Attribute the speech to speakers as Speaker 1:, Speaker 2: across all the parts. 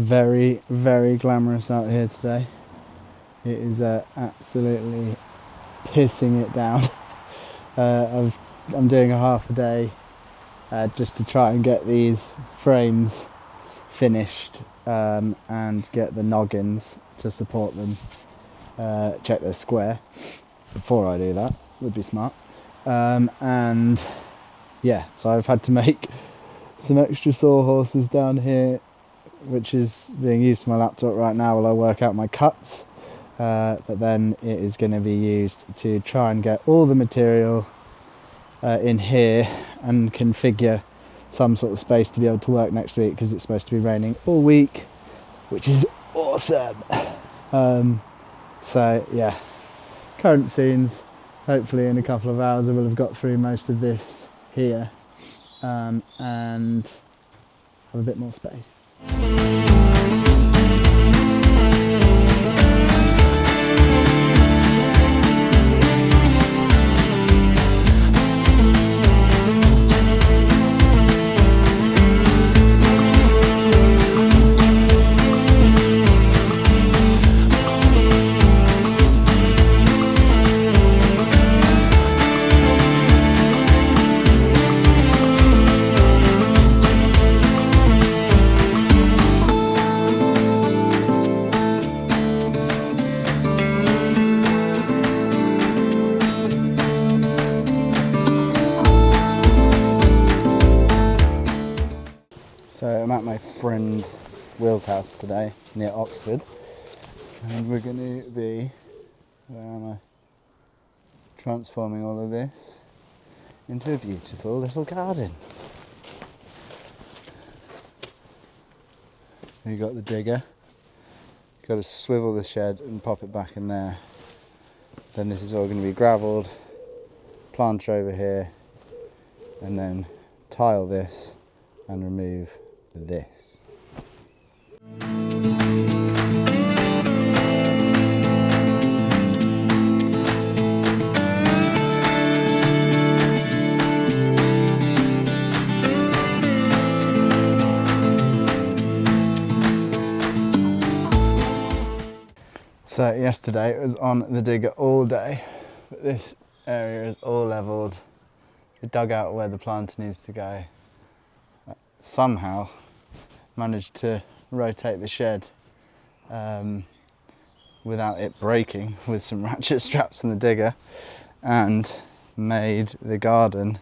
Speaker 1: very, very glamorous out here today. It is absolutely pissing it down. I'm doing a half a day just to try and get these frames finished and get the noggins to support them. Check they're square before I do that, would be smart. And yeah, so I've had to make some extra sawhorses down here, which is being used for my laptop right now while I work out my cuts. But then it is going to be used to try and get all the material in here and configure some sort of space to be able to work next week, because it's supposed to be raining all week, which is awesome. So yeah, current scenes. Hopefully in a couple of hours I will have got through most of this here and have a bit more space. So I'm at my friend Will's house today near Oxford, and we're going to be transforming all of this into a beautiful little garden. You got the digger, got to swivel the shed and pop it back in there. Then this is all going to be gravelled, planter over here, and then tile this and remove this. So yesterday it was on the digger all day, but this area is all levelled. We dug out where the planter needs to go. Somehow managed to rotate the shed without it breaking with some ratchet straps in the digger, and made the garden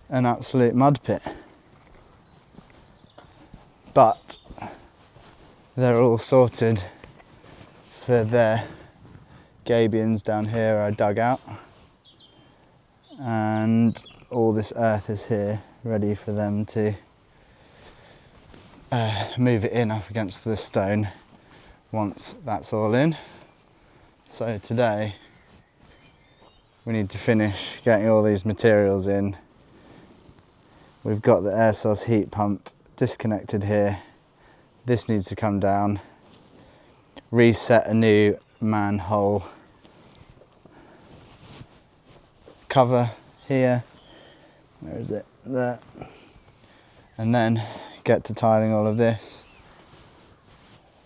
Speaker 1: an absolute mud pit. But they're all sorted for their gabions down here I dug out, and all this earth is here ready for them to move it in up against the stone once that's all in. So today we need to finish getting all these materials in. We've got the air source heat pump disconnected here. This needs to come down. Reset a new manhole cover here. Where is it? There. And then get to tiling all of this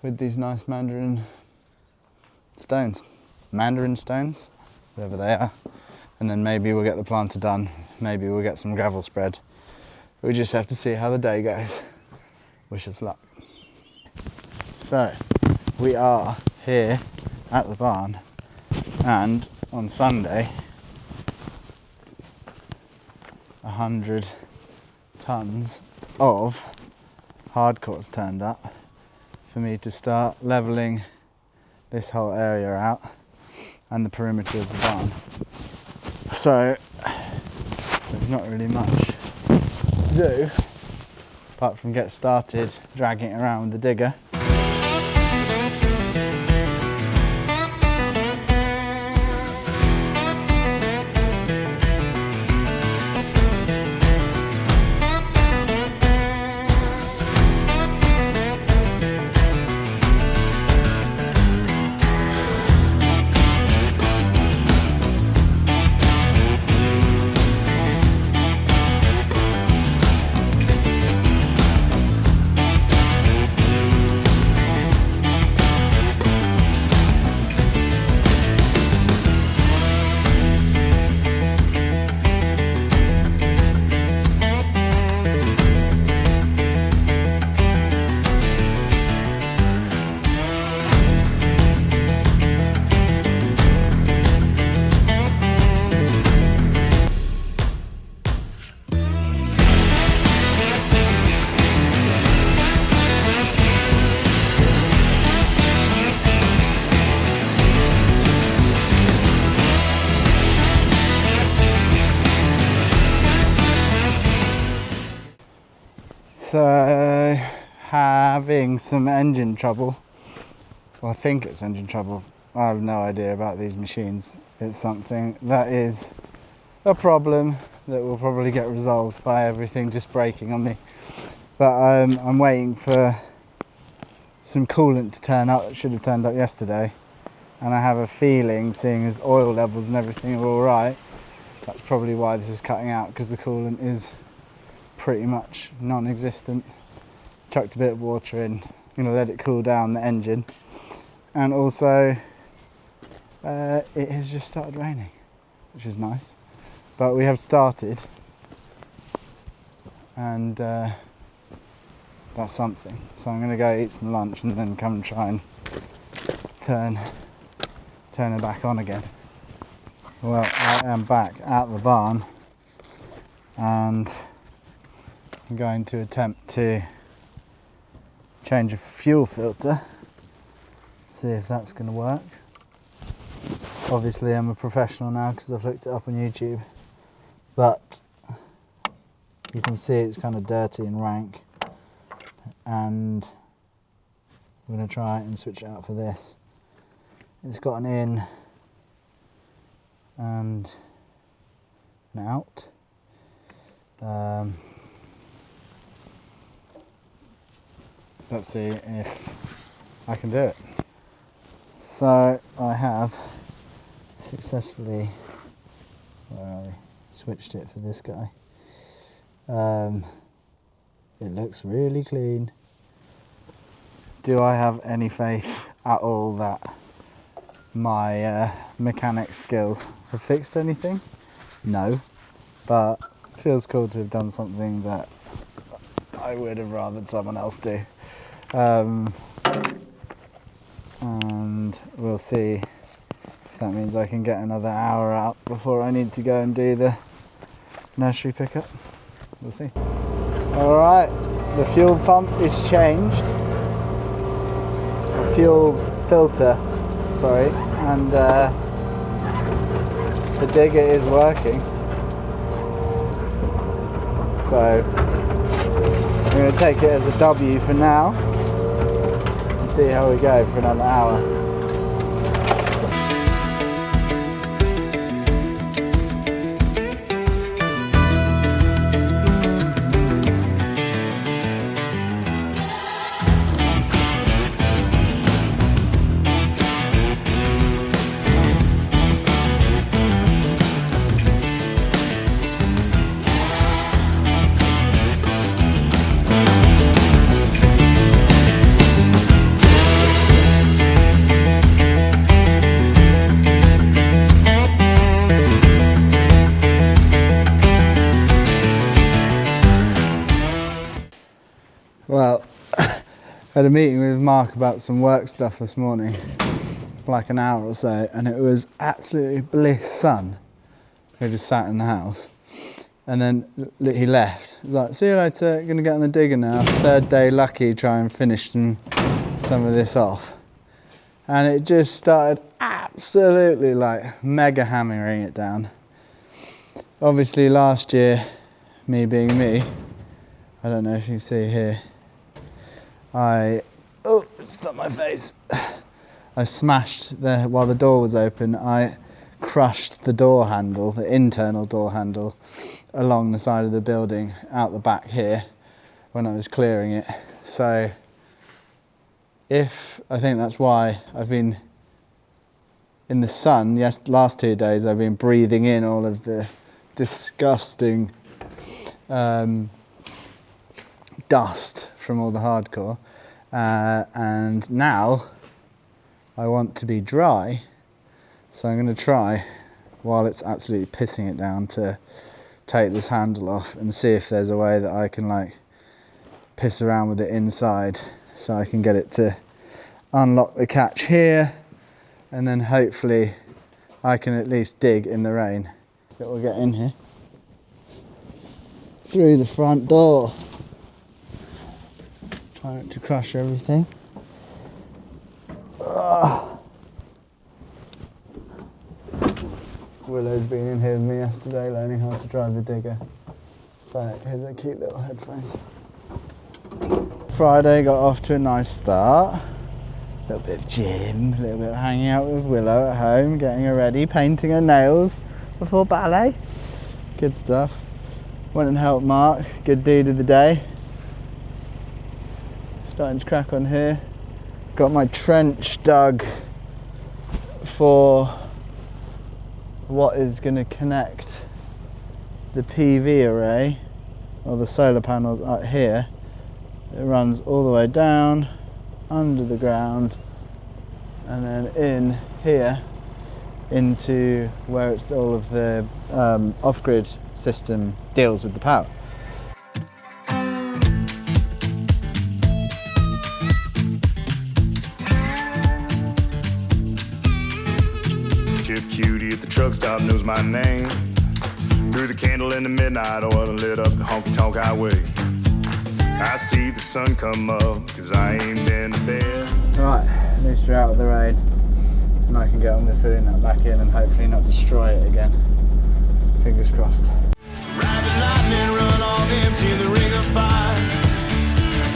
Speaker 1: with these nice mandarin stones, whatever they are. And then maybe we'll get the planter done, maybe we'll get some gravel spread. We just have to see how the day goes. Wish us luck. So we are here at the barn, and on Sunday 100 tons of hardcores turned up for me to start levelling this whole area out and the perimeter of the barn. So there's not really much to do apart from get started dragging it around with the digger. So, having some engine trouble. Well, I think it's engine trouble. I have no idea about these machines. It's something that is a problem that will probably get resolved by everything just breaking on me. But I'm waiting for some coolant to turn up. It should have turned up yesterday. And I have a feeling, seeing as oil levels and everything are alright, that's probably why this is cutting out, because the coolant is pretty much non-existent. Chucked a bit of water in, I'm going to let it cool down the engine. And also, it has just started raining, which is nice. But we have started, and that's something. So I'm going to go eat some lunch and then come and try and turn it back on again. Well, I am back at the barn, and I'm going to attempt to change a fuel filter, see if that's going to work. Obviously I'm a professional now because I've looked it up on YouTube, but you can see it's kind of dirty and rank, and I'm going to try and switch it out for this. It's got an in and an out. Let's see if I can do it. So I have successfully switched it for this guy. It looks really clean. Do I have any faith at all that my mechanics skills have fixed anything? No, but it feels cool to have done something that I would have rather someone else do. And we'll see if that means I can get another hour out before I need to go and do the nursery pickup. We'll see. Alright, the fuel pump is changed. The fuel filter, sorry, and the digger is working. So I'm going to take it as a W for now and see how we go for another hour. Well, I had a meeting with Mark about some work stuff this morning for like an hour or so, and it was absolutely bliss sun. We just sat in the house, and then he left. He's like, see you later, gonna get on the digger now. Third day lucky, try and finish some of this off. And it just started absolutely like mega hammering it down. Obviously last year, me being me, I don't know if you can see here, oh, it stuck my face. I smashed while the door was open, I crushed the door handle, the internal door handle, along the side of the building, out the back here, when I was clearing it. So, I think that's why I've been in the sun, last 2 days I've been breathing in all of the disgusting dust from all the hardcore, and now I want to be dry, so I'm going to try, while it's absolutely pissing it down, to take this handle off and see if there's a way that I can like piss around with it inside, so I can get it to unlock the catch here, and then hopefully I can at least dig in the rain. But we'll get in here through the front door. Try not to crush everything. Willow's been in here with me yesterday learning how to drive the digger. So here's a cute little headphones. Friday got off to a nice start. A little bit of gym, a little bit of hanging out with Willow at home, getting her ready, painting her nails before ballet. Good stuff. Went and helped Mark, good deed of the day. Starting to crack on here. Got my trench dug for what is going to connect the PV array, or the solar panels up here. It runs all the way down, under the ground, and then in here into where it's all of the off-grid system deals with the power.
Speaker 2: Chief Cutie at the truck stop knows my name. Threw the candle in the midnight oil and lit up the honky-tonk highway. I see the sun come up, cause I ain't been to bed.
Speaker 1: Right, at least we're out of the rain and I can get on with filling that back in and hopefully not destroy it again. Fingers crossed.
Speaker 2: Ride the lightning, run on empty in the ring of fire.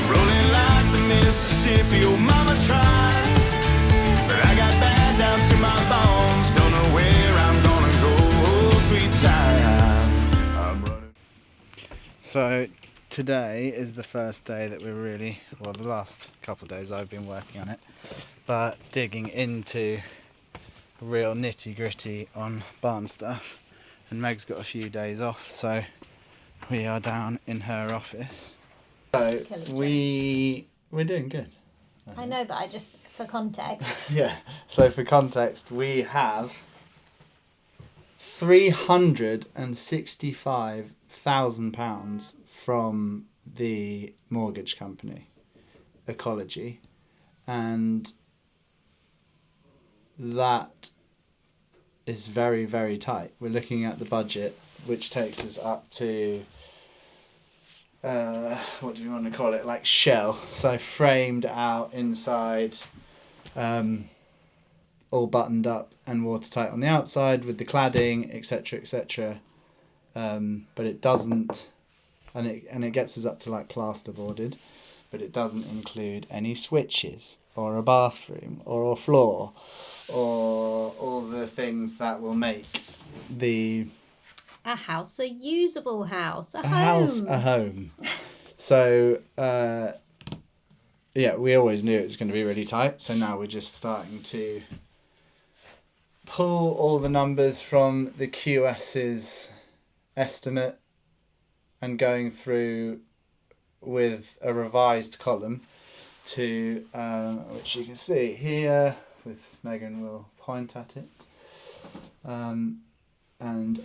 Speaker 2: Rolling like the Mississippi, oh mama tried. But I got bad down to my bones, don't know where I'm gonna go, oh sweet child. I'm running.
Speaker 1: So today is the first day that we're really, well, the last couple of days I've been working on it, but digging into real nitty gritty on barn stuff. And Meg's got a few days off, so we are down in her office. So we're doing good.
Speaker 3: I know, but I just, for context.
Speaker 1: Yeah, so for context, we have £365,000 from the mortgage company, Ecology, and that is very, very tight. We're looking at the budget, which takes us up to, what do we want to call it, like shell, so framed out inside, all buttoned up and watertight on the outside with the cladding, etc, etc, but it doesn't, and it gets us up to like plasterboarded, but it doesn't include any switches or a bathroom or a floor or all the things that will make a
Speaker 3: house a usable house, a
Speaker 1: home. So yeah, we always knew it was going to be really tight, so now we're just starting to pull all the numbers from the QS's estimate and going through with a revised column to which you can see here, with Megan will point at it, and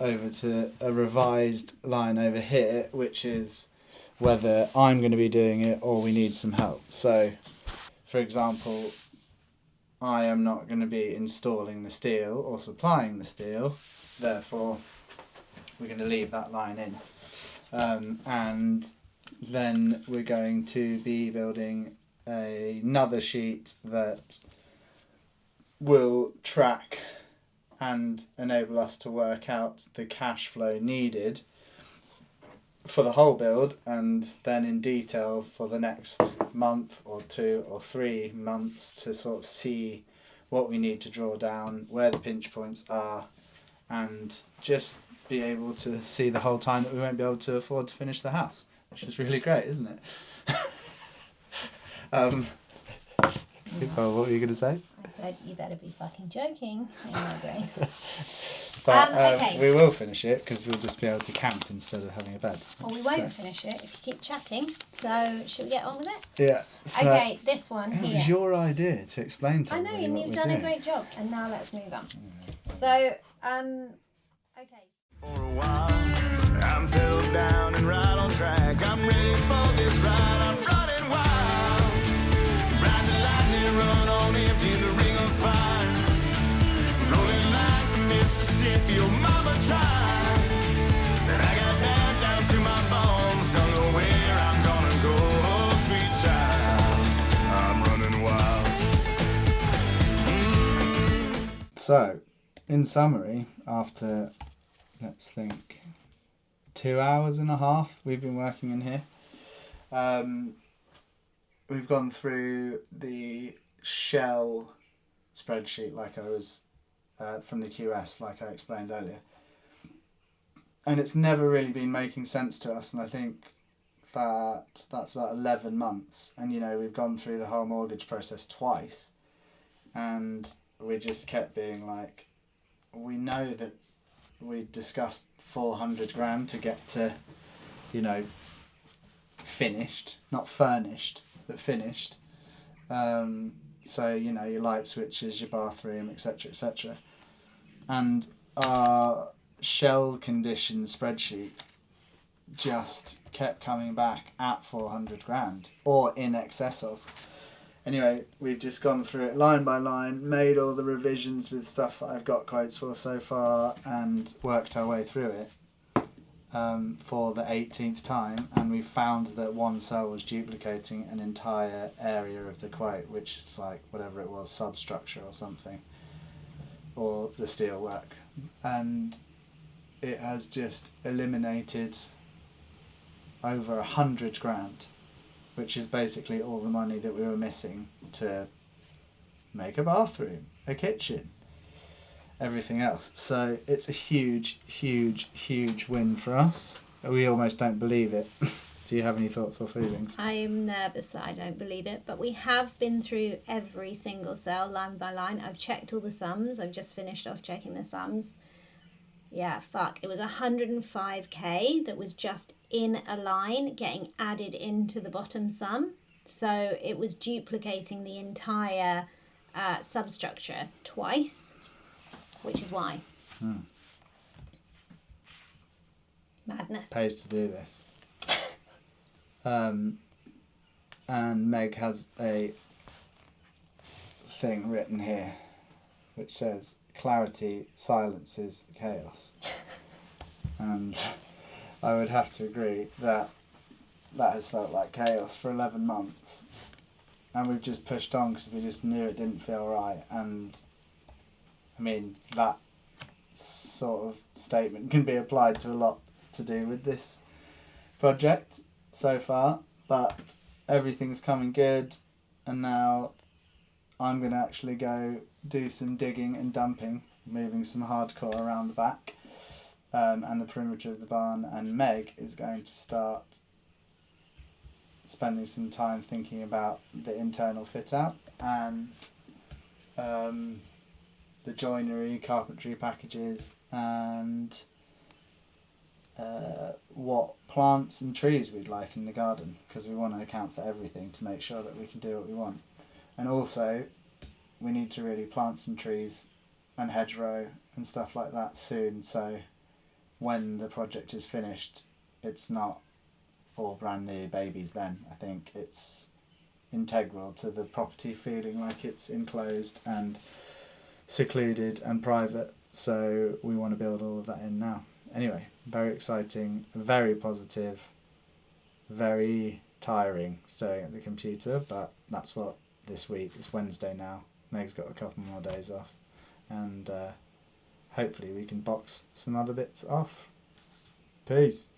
Speaker 1: over to a revised line over here, which is whether I'm going to be doing it or we need some help. So for example, I am not going to be installing the steel or supplying the steel, therefore we're going to leave that line in, and then we're going to be building another sheet that will track and enable us to work out the cash flow needed for the whole build, and then in detail for the next month or 2 or 3 months to sort of see what we need to draw down, where the pinch points are, and just be able to see the whole time that we won't be able to afford to finish the house, which is really great, isn't it? Well, what were you going to say?
Speaker 3: I said, you better be fucking joking in my brain.
Speaker 1: But
Speaker 3: okay.
Speaker 1: we will finish it because we'll just be able to camp instead of having a bed.
Speaker 3: Well, we won't finish it if you keep chatting, so should we get on with it?
Speaker 1: Yeah. So
Speaker 3: Okay, this one
Speaker 1: it
Speaker 3: here.
Speaker 1: was your idea to explain to
Speaker 3: I know,
Speaker 1: everybody
Speaker 3: and
Speaker 1: what
Speaker 3: you've
Speaker 1: we're
Speaker 3: done a
Speaker 1: doing.
Speaker 3: great job, and now let's move on. So, okay.
Speaker 2: For a while, I'm pedal down and right on track. I'm ready for this ride, I'm running wild. Ride the lightning, run on empty in the ring of fire. Rolling like the Mississippi, oh mama tried. And I got that down to my bones, don't know where I'm gonna go, oh sweet child. I'm running wild.
Speaker 1: So, in summary, after, let's think, 2 hours and a half we've been working in here, we've gone through the shell spreadsheet like I was from the QS, like I explained earlier. And it's never really been making sense to us, and I think that's about 11 months. And, you know, we've gone through the whole mortgage process twice, and we just kept being like, we know that we discussed 400 grand to get to, you know, finished, not furnished, but finished. So, you know, your light switches, your bathroom, etc., etc. And our shell condition spreadsheet just kept coming back at 400 grand or in excess of. Anyway, we've just gone through it line by line, made all the revisions with stuff that I've got quotes for so far, and worked our way through it for the 18th time, and we found that one cell was duplicating an entire area of the quote, which is like whatever it was, substructure or something, or the steel work, and it has just eliminated over 100 grand, which is basically all the money that we were missing to make a bathroom, a kitchen, everything else. So it's a huge, huge, huge win for us. We almost don't believe it. Do you have any thoughts or feelings?
Speaker 3: I am nervous that I don't believe it, but we have been through every single cell line by line. I've checked all the sums. I've just finished off checking the sums. Yeah, fuck. It was 105k that was just in a line getting added into the bottom sum. So it was duplicating the entire substructure twice, which is why. Madness.
Speaker 1: Pays to do this. And Meg has a thing written here which says, clarity silences chaos. And I would have to agree that has felt like chaos for 11 months. And we've just pushed on because we just knew it didn't feel right. And I mean, that sort of statement can be applied to a lot to do with this project so far. But everything's coming good, and now I'm going to actually go do some digging and dumping, moving some hardcore around the back and the perimeter of the barn, and Meg is going to start spending some time thinking about the internal fit out and the joinery, carpentry packages, and what plants and trees we'd like in the garden, because we want to account for everything to make sure that we can do what we want. And also we need to really plant some trees and hedgerow and stuff like that soon, so when the project is finished it's not all brand new babies then. I think it's integral to the property feeling like it's enclosed and secluded and private, so we want to build all of that in now. Anyway, very exciting, very positive, very tiring staring at the computer, but that's what this week. It's Wednesday now. Meg's got a couple more days off, and hopefully we can box some other bits off. Peace.